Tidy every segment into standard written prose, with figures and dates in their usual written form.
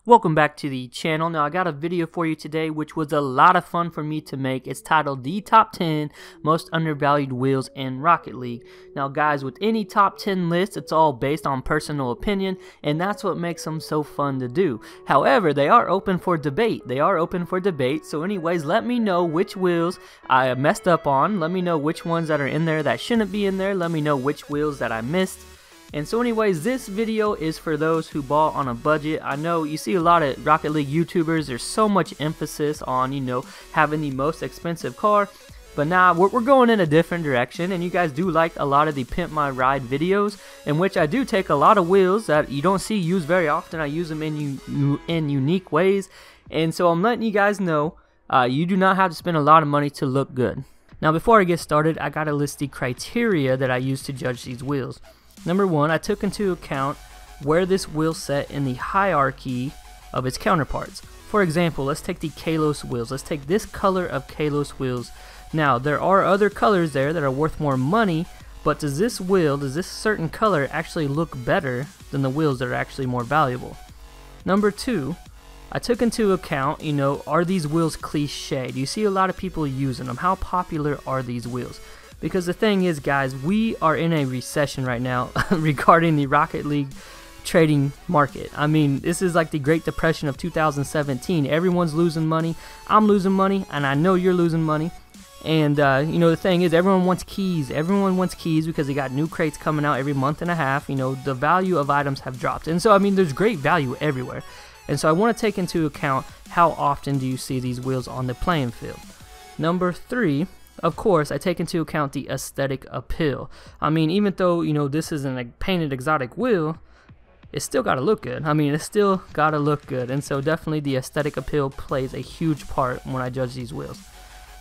Welcome back to the channel. Now I got a video for you today which was a lot of fun for me to make. It's titled the top 10 most undervalued wheels in Rocket League. Now guys, with any top 10 list, it's all based on personal opinion, and that's what makes them so fun to do. However, they are open for debate. So anyways, let me know which wheels I messed up on. Let me know which ones that are in there that shouldn't be in there. Let me know which wheels that I missed. And so anyways, this video is for those who bought on a budget. I know you see a lot of Rocket League YouTubers, there's so much emphasis on, having the most expensive car. But now we're going in a different direction, and you guys do like a lot of the Pimp My Ride videos, in which I do take a lot of wheels that you don't see used very often. I use them in unique ways. And so I'm letting you guys know, you do not have to spend a lot of money to look good. Now before I get started, I gotta list the criteria that I use to judge these wheels. Number one, I took into account where this wheel set in the hierarchy of its counterparts. For example, let's take the Kalos wheels. Let's take this color of Kalos wheels. Now, there are other colors there that are worth more money, but does this certain color actually look better than the wheels that are actually more valuable? Number two, I took into account, are these wheels cliche? Do you see a lot of people using them? How popular are these wheels? Because the thing is, guys, we are in a recession right now regarding the Rocket League trading market. I mean, this is like the Great Depression of 2017. Everyone's losing money. I'm losing money, and I know you're losing money. And, the thing is, everyone wants keys. Everyone wants keys because they got new crates coming out every month and a half. The value of items have dropped. And so, I mean, there's great value everywhere. And so I want to take into account how often do you see these wheels on the playing field. Number three, of course, I take into account the aesthetic appeal. I mean, even though, this isn't a painted exotic wheel, it's still got to look good. I mean, it's still got to look good. And so definitely the aesthetic appeal plays a huge part when I judge these wheels.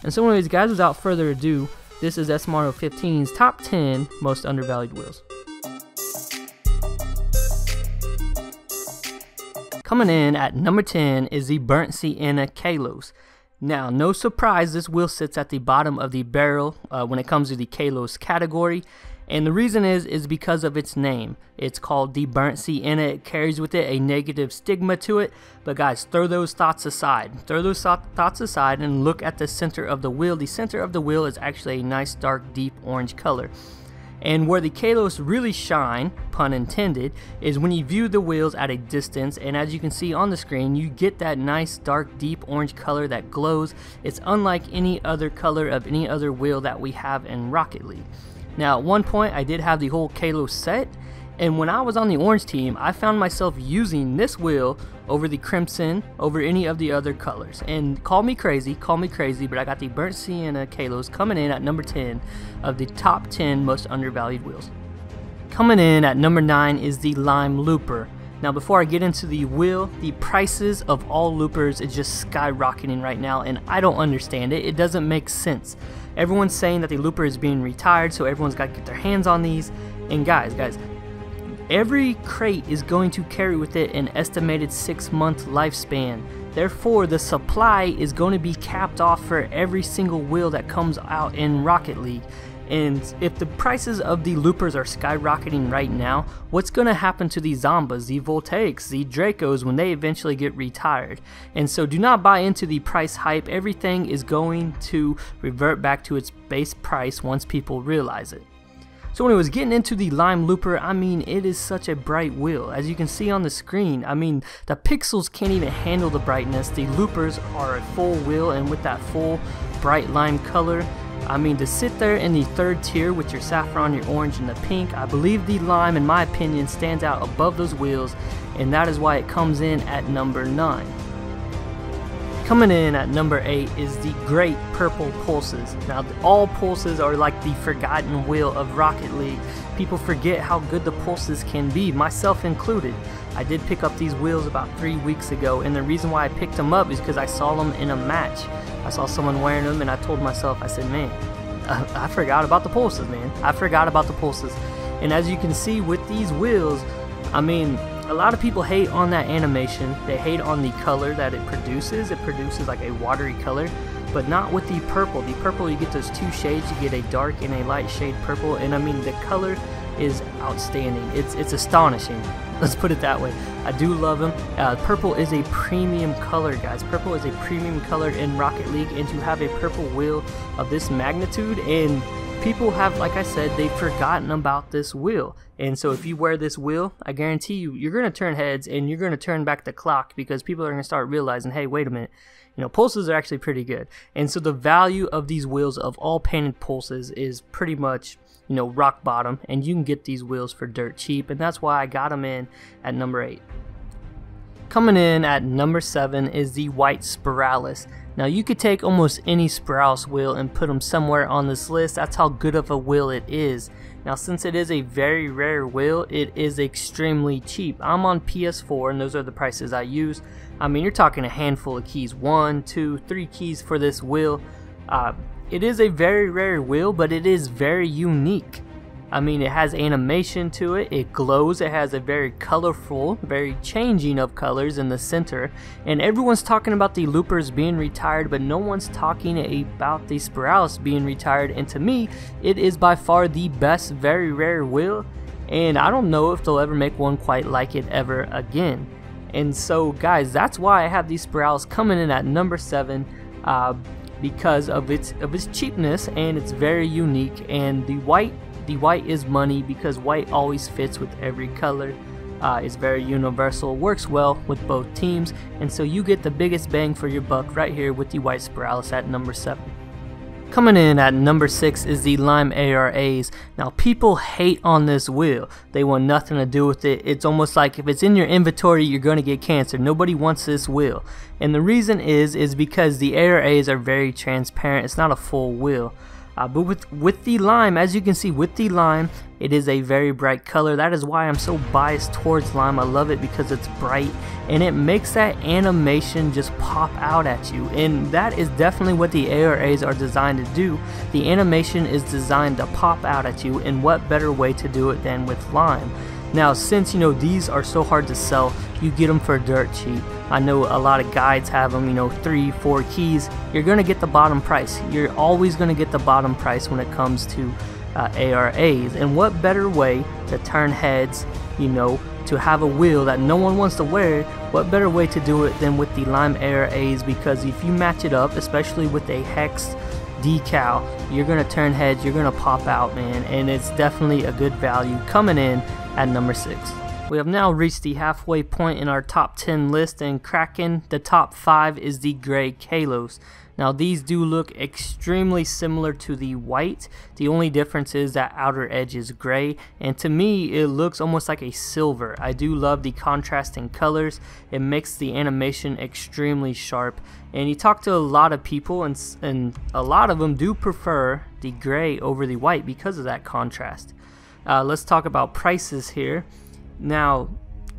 And so anyways, guys, without further ado, this is SMarno15's top 10 most undervalued wheels. Coming in at number 10 is the burnt Sienna Kalos. Now, no surprise, this wheel sits at the bottom of the barrel when it comes to the Kalos category, and the reason is because of its name. It's called the burnt Sienna. It carries with it a negative stigma to it, but guys, throw those thoughts aside. Throw those thoughts aside and look at the center of the wheel. The center of the wheel is actually a nice dark deep orange color. And where the Kalos really shine, pun intended, is when you view the wheels at a distance, and as you can see on the screen, you get that nice dark deep orange color that glows. It's unlike any other color of any other wheel that we have in Rocket League. Now at one point I did have the whole Kalos set, and when I was on the orange team, I found myself using this wheel over the crimson, over any of the other colors. And call me crazy, but I got the burnt Sienna Kalos coming in at number 10 of the top 10 most undervalued wheels. Coming in at number 9 is the Lime Looper. Now before I get into the wheel, the prices of all loopers is just skyrocketing right now, and I don't understand it. It doesn't make sense. Everyone's saying that the looper is being retired, so everyone's got to get their hands on these. And guys, every crate is going to carry with it an estimated 6-month lifespan. Therefore, the supply is going to be capped off for every single wheel that comes out in Rocket League. And if the prices of the loopers are skyrocketing right now, what's going to happen to the Zombas, the Voltaics, the Dracos when they eventually get retired? And so do not buy into the price hype. Everything is going to revert back to its base price once people realize it. So when I was getting into the Lime Looper, I mean, it is such a bright wheel. As you can see on the screen, I mean, the pixels can't even handle the brightness. The loopers are a full wheel, and with that full bright lime color, I mean, to sit there in the third tier with your saffron, your orange, and the pink, I believe the lime, in my opinion, stands out above those wheels, and that is why it comes in at number 9. Coming in at number 8 is the great purple pulses. Now, all pulses are like the forgotten wheel of Rocket League. People forget how good the pulses can be, myself included. I did pick up these wheels about 3 weeks ago, and the reason why I picked them up is because I saw them in a match. I saw someone wearing them, and I told myself, I said, man, I forgot about the pulses, man. I forgot about the pulses. And as you can see with these wheels, I mean, a lot of people hate on that animation. They hate on the color that it produces. It produces like a watery color, but not with the purple. The purple, you get those two shades. You get a dark and a light shade purple, and I mean, the color is outstanding. It's astonishing. Let's put it that way. I do love him. Purple is a premium color, guys. Purple is a premium color in Rocket League, and to have a purple wheel of this magnitude, and people have, like I said, they've forgotten about this wheel. And so if you wear this wheel, I guarantee you, you're going to turn heads and you're going to turn back the clock, because people are going to start realizing, hey, wait a minute, you know, pulses are actually pretty good. And so the value of these wheels of all painted pulses is pretty much, you know, rock bottom, and you can get these wheels for dirt cheap, and that's why I got them in at number 8. Coming in at number 7 is the white Spiralis. Now you could take almost any Spiralis wheel and put them somewhere on this list. That's how good of a wheel it is. Now since it is a very rare wheel, it is extremely cheap. I'm on PS4 and those are the prices I use. I mean, you're talking a handful of keys, 1, 2, 3 keys for this wheel. It is a very rare wheel, but it is very unique. I mean, it has animation to it, it glows, it has a very colorful, very changing of colors in the center, and everyone's talking about the loopers being retired, but no one's talking about the Spiralis being retired, and to me, it is by far the best very rare wheel, and I don't know if they'll ever make one quite like it ever again. And so guys, that's why I have these Spiralis coming in at number 7, because of its cheapness, and it's very unique, and the white is money, because white always fits with every color. It's very universal, works well with both teams, and so you get the biggest bang for your buck right here with the white Spiralis at number 7. Coming in at number 6 is the Lime ARAs. Now people hate on this wheel. They want nothing to do with it. It's almost like if it's in your inventory, you're going to get cancer. Nobody wants this wheel. And the reason is because the ARAs are very transparent. It's not a full wheel. But with the lime, as you can see with the lime, it is a very bright color. That is why I'm so biased towards lime. I love it because it's bright and it makes that animation just pop out at you. And that is definitely what the ARAs are designed to do. The animation is designed to pop out at you, and what better way to do it than with lime? Now, since you know these are so hard to sell, you get them for dirt cheap. I know a lot of guides have them, you know, 3, 4 keys. You're gonna get the bottom price. You're always gonna get the bottom price when it comes to ARAs. And what better way to turn heads, you know, to have a wheel that no one wants to wear? What better way to do it than with the lime ARAs? Because if you match it up, especially with a hex decal, you're gonna turn heads, you're gonna pop out, man, and it's definitely a good value coming in at number 6. We have now reached the halfway point in our top 10 list, and cracking the top 5 is the gray Kalos. Now these do look extremely similar to the white. The only difference is that outer edge is gray, and to me it looks almost like a silver. I do love the contrasting colors. It makes the animation extremely sharp, and you talk to a lot of people and a lot of them do prefer the gray over the white because of that contrast. Let's talk about prices here. Now,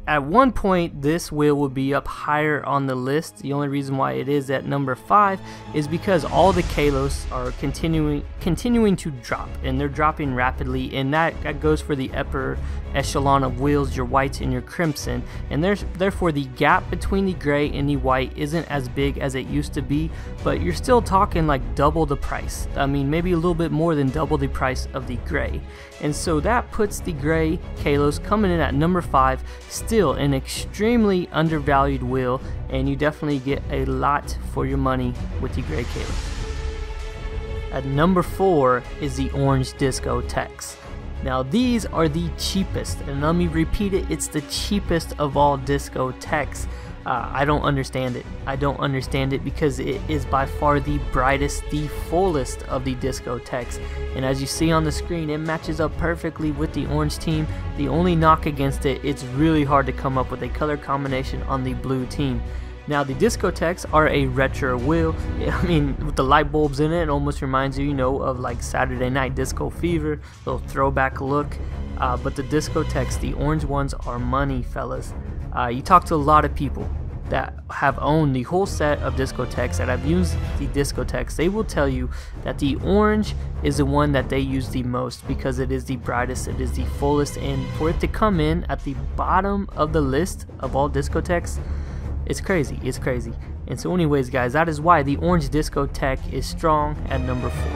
at one point this wheel will be up higher on the list. The only reason why it is at number 5 is because all the Kalos are continuing to drop, and they're dropping rapidly, and that goes for the upper echelon of wheels, your whites and your crimson, and therefore the gap between the gray and the white isn't as big as it used to be, but you're still talking like double the price. I mean, maybe a little bit more than double the price of the gray, and so that puts the gray Kalos coming in at number 5, still an extremely undervalued wheel, and you definitely get a lot for your money with the gray Kalos. At number 4 is the orange discotheques. Now these are the cheapest, and let me repeat it, it's the cheapest of all discotheques. I don't understand it. I don't understand it because it is by far the brightest, the fullest of the discotheques. And as you see on the screen, it matches up perfectly with the orange team. The only knock against it, it's really hard to come up with a color combination on the blue team. Now the discotheques are a retro wheel. I mean, with the light bulbs in it, it almost reminds you, you know, of like Saturday Night Disco Fever, little throwback look. But the discotheques, the orange ones, are money, fellas. You talk to a lot of people that have owned the whole set of discotheques, that have used the discotheques. They will tell you that the orange is the one that they use the most because it is the brightest, it is the fullest, and for it to come in at the bottom of the list of all discotheques, it's crazy, it's crazy. And so anyways guys, that is why the orange discotheque is strong at number 4.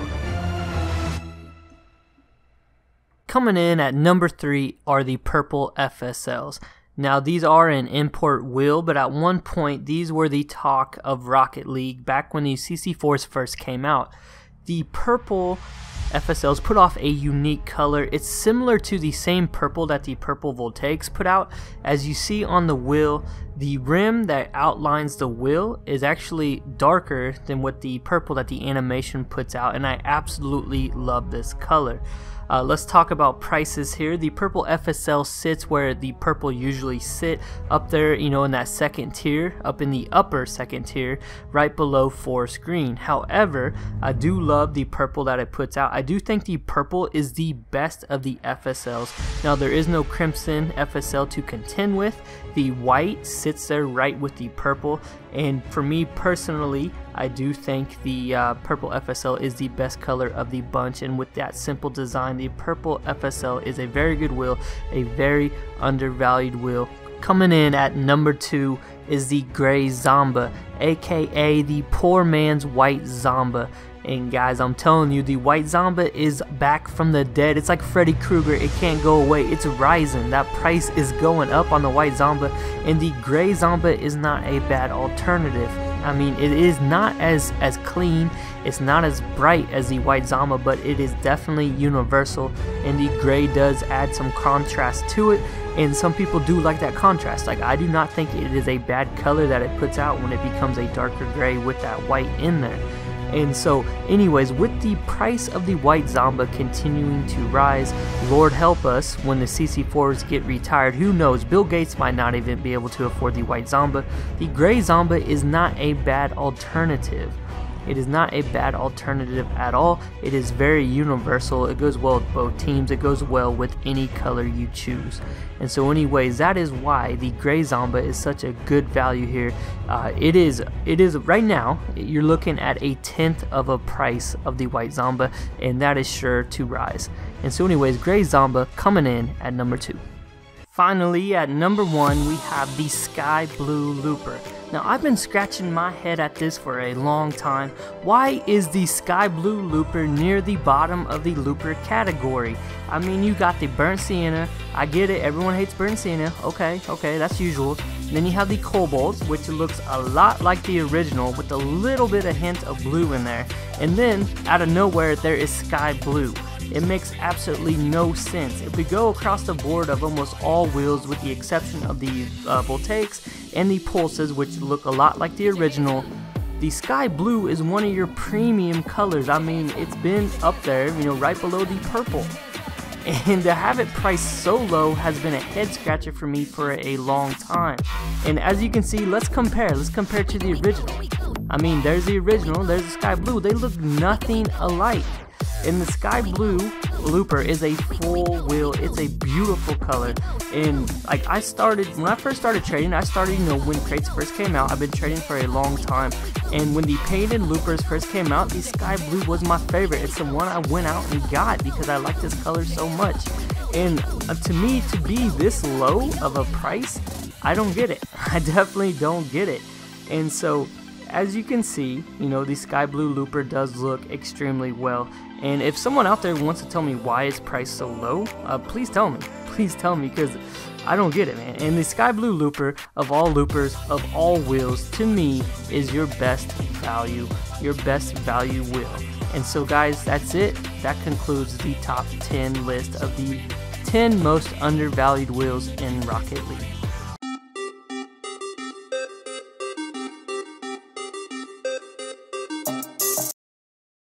coming in at number 3 are the purple FSLs. Now these are an import wheel, but at one point these were the talk of Rocket League back when the CC4s first came out. The purple FSLs put off a unique color. It's similar to the same purple that the purple Voltaics put out. As you see on the wheel, the rim that outlines the wheel is actually darker than what the purple that the animation puts out, and I absolutely love this color. Let's talk about prices here. The purple FSL sits where the purple usually sit, up there, you know, in that second tier, up in the upper second tier, right below forest green. However, I do love the purple that it puts out. I do think the purple is the best of the FSLs. Now there is no crimson FSL to contend with. The white sits there right with the purple, and for me personally, I do think the purple FSL is the best color of the bunch, and with that simple design, the purple FSL is a very good wheel, a very undervalued wheel. Coming in at number 2 is the gray Zomba, aka the poor man's white Zomba. And guys, I'm telling you, the white Zomba is back from the dead. It's like Freddy Krueger. It can't go away. It's rising. That price is going up on the white Zomba, and the gray Zomba is not a bad alternative. I mean, it is not as clean, it's not as bright as the white Zomba, but it is definitely universal, and the gray does add some contrast to it, and some people do like that contrast. Like, I do not think it is a bad color that it puts out when it becomes a darker gray with that white in there. And so anyways, with the price of the white Zomba continuing to rise, Lord help us when the CC4s get retired. Who knows, Bill Gates might not even be able to afford the white Zomba. The gray Zomba is not a bad alternative. It is not a bad alternative at all. It is very universal. It goes well with both teams. It goes well with any color you choose. And so anyways, that is why the gray Zomba is such a good value here. It is right now, you're looking at a 1/10 of a price of the white Zomba, and that is sure to rise. And so anyways, gray Zomba coming in at number 2. Finally, at number 1, we have the Sky Blue Looper. Now, I've been scratching my head at this for a long time. Why is the Sky Blue Looper near the bottom of the Looper category? I mean, you got the Burnt Sienna. I get it, everyone hates Burnt Sienna. Okay, that's usual. And then you have the Kobolds, which looks a lot like the original with a little bit of hint of blue in there. And then, out of nowhere, there is Sky Blue. It makes absolutely no sense. If we go across the board of almost all wheels with the exception of the Voltaics and the Pulses, which look a lot like the original, the Sky Blue is one of your premium colors. I mean, it's been up there, you know, right below the purple. And to have it priced so low has been a head scratcher for me for a long time. And as you can see, let's compare to the original. I mean, there's the original, there's the Sky Blue. They look nothing alike. And the Sky Blue Looper is a full wheel. It's a beautiful color. And like when I first started trading, you know, when crates first came out. I've been trading for a long time. And when the painted loopers first came out, the Sky Blue was my favorite. It's the one I went out and got because I like this color so much. And to me, to be this low of a price, I don't get it. I definitely don't get it. And so, as you can see, you know, the Sky Blue Looper does look extremely well. And if someone out there wants to tell me why it's priced so low, please tell me. Please tell me, because I don't get it, man. And the Sky Blue Looper, of all loopers, of all wheels, to me, is your best value wheel. And so, guys, that's it. That concludes the top 10 list of the 10 most undervalued wheels in Rocket League.